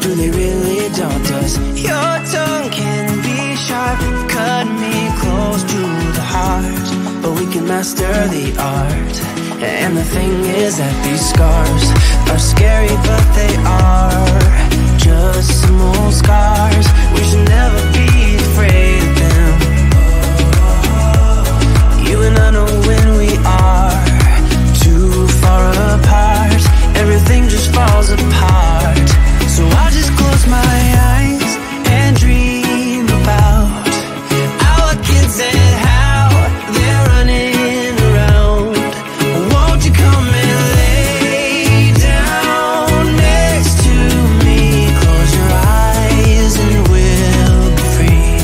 do they really daunt us? Your tongue can be sharp, cut me close to the heart, but we can master the art. And the thing is that these scars are scary, but they are just some old scars. We should never be afraid of them. You and I know when we are too far apart, everything just falls apart. So I'll just close my eyes and dream about our kids and how they're running around. Won't you come and lay down next to me? Close your eyes and we'll be free.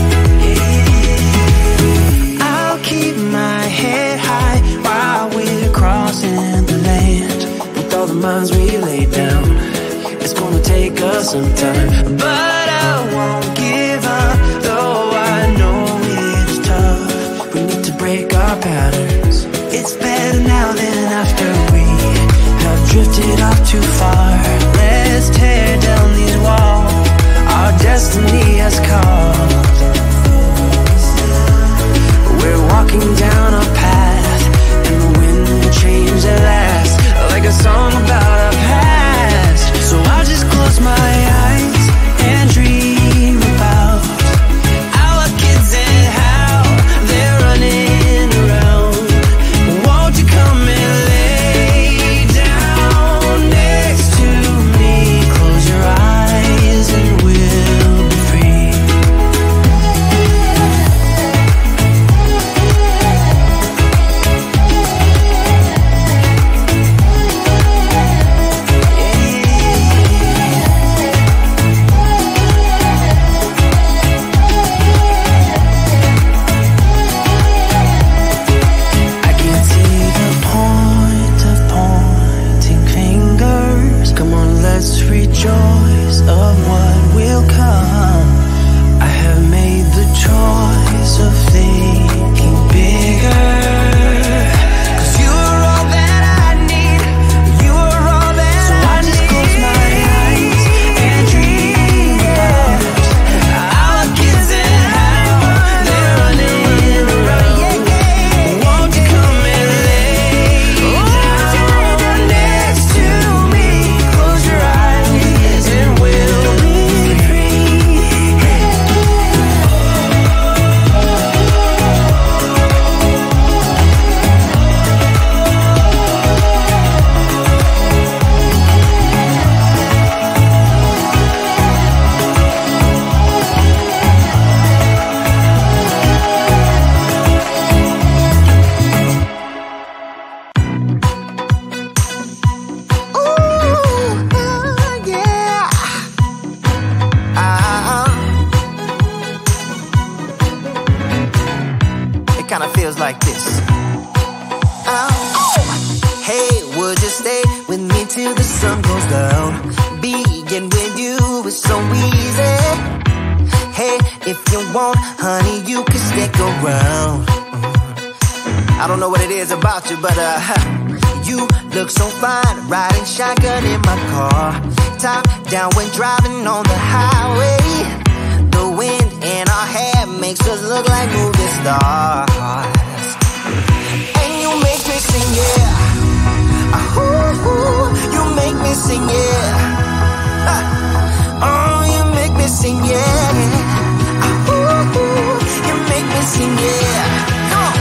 I'll keep my head high while we're crossing the land. With all the minds we lay down, it's gonna take us some time, but I won't give up, though I know it's tough. We need to break our patterns. It's better now than after we have drifted off too far. Let's tear down these walls our destiny has called. We're walking down a path, and the wind will change at last, like a song about our past. So I'll just close my eyes and dream about our kids and how they're running around. Won't you come and lay down next to me? Close your eyes and we'll be free. I can't see the point of pointing fingers. Come on, let's rejoice of what will come. I have made the choice of thinking bigger. 'Cause you're all that I need. You're all that so I just close my eyes and dream about our kids and how they're running around. Won't you come and lay down next to me? Close your eyes and we'll be free. It kind of feels like this. Hey, would you stay with me till the sun goes down? Being with you is so easy. Hey, if you want, honey, you can stick around. I don't know what it is about you, but you look so fine, riding shotgun in my car, top down when driving on the highway. The wind in our hair makes us look like movie stars. And you make me sing, yeah. Ooh, you make me sing, yeah. Oh, you make me sing, yeah. Ooh, you make me sing, yeah. Come on.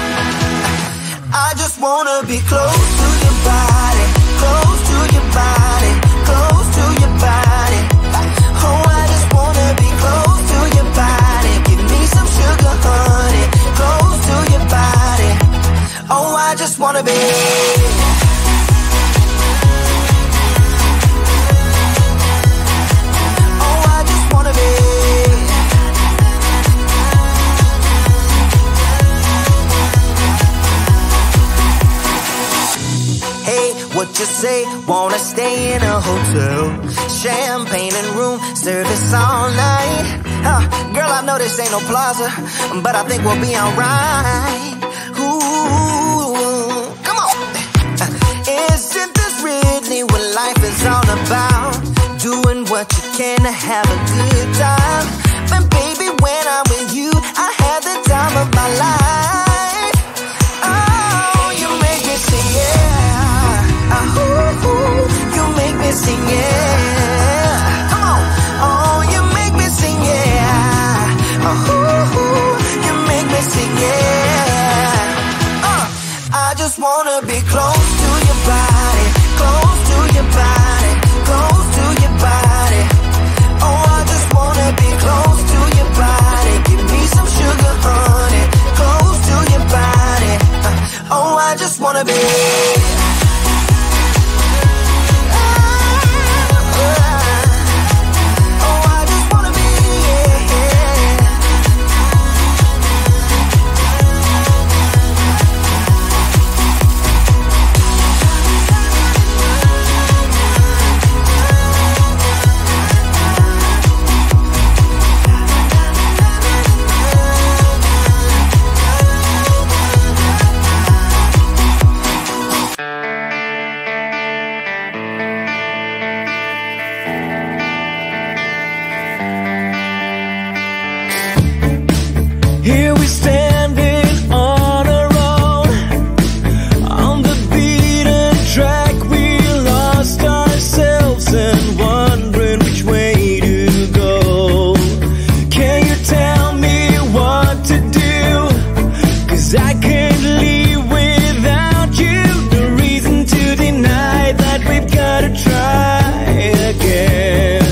I just wanna be close to your body, close to your body, close to your body. Oh, I just wanna be close to your body. Give me some sugar, honey, close to your body. Oh, I just wanna be. Oh, I just wanna be. Hey, what you say? Wanna stay in a hotel? Champagne and room service all night. Girl, I know this ain't no plaza, but I think we'll be alright. Ooh, come on. Isn't this really what life is all about? doing what you can to have a good time. But baby, when I'm with you, I have the time of my life. Oh, you make me sing, yeah. You make me sing, yeah. Come on. Oh, you make me sing, yeah. You make me sing, yeah. I just wanna be close to your body, close to your body, close to your body. Oh, I just wanna be close to your body. Give me some sugar, honey, close to your body. Oh, I just wanna be. Here we standing on our own, on the beaten track. We lost ourselves and wondering which way to go. Can you tell me what to do? 'Cause I can't leave without you. No reason to deny that we've gotta try again.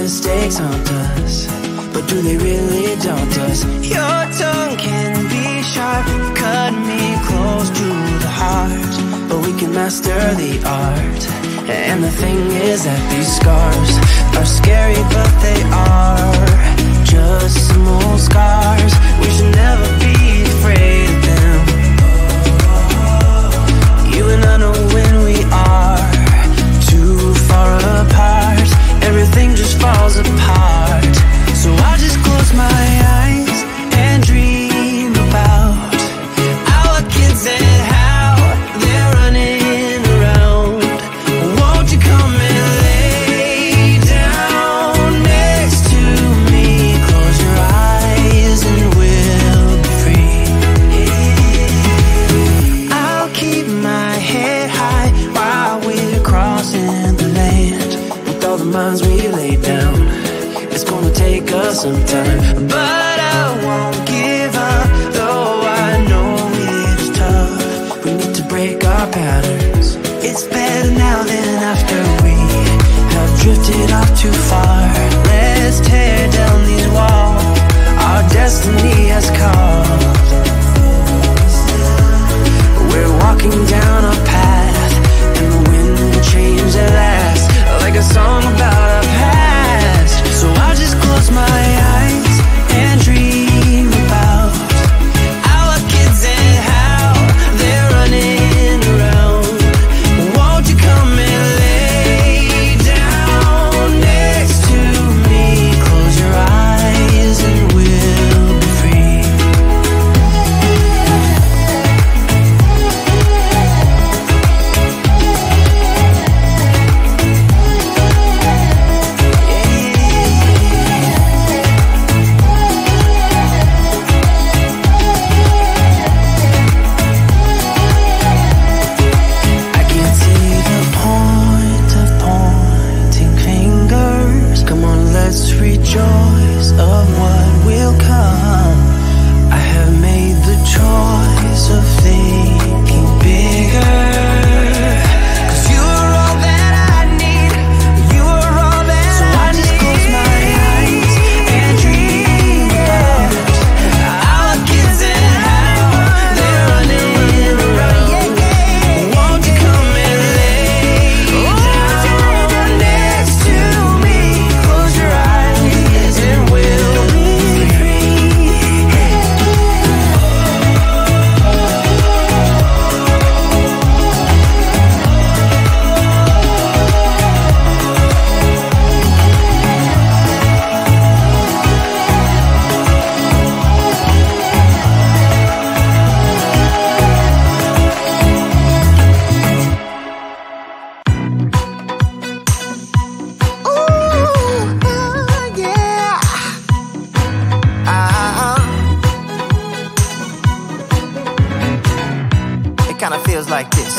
mistakes haunt us, but do they really daunt us? Your tongue can be sharp, cut me close to the heart, but we can master the art And the thing is that these scars are scary, but they are just some old scars. We should never be afraid of them. You and I know when we are too far apart, everything just falls apart. So I just close my eyes and dream about our kids and how they're running around. Won't you come and lay down next to me? Close your eyes and we'll be free. I'll keep my head high while we're crossing the land. With all the minds we lay down, it's gonna take us some time, but I won't give up, though I know it's tough. We need to break our patterns. It's better now than after we have drifted off too far. Let's tear down these walls our destiny has called. We're walking down a path, and the wind will change at last, like a song about our past. So I just close my eyes and dream about our kids and how they're running around. Won't you come and lay down next to me? Close your eyes and we'll be free. I can't see the point of pointing fingers. Come on, let's rejoice of what will come. I have made the choice of thinking bigger. 'Cause you're all that I need. You're all that so I just close my eyes and dream about our kids and how they're running around. Won't you come and lay down next to me? Close your eyes and we'll be free. Ooh, yeah. It kind of feels like this.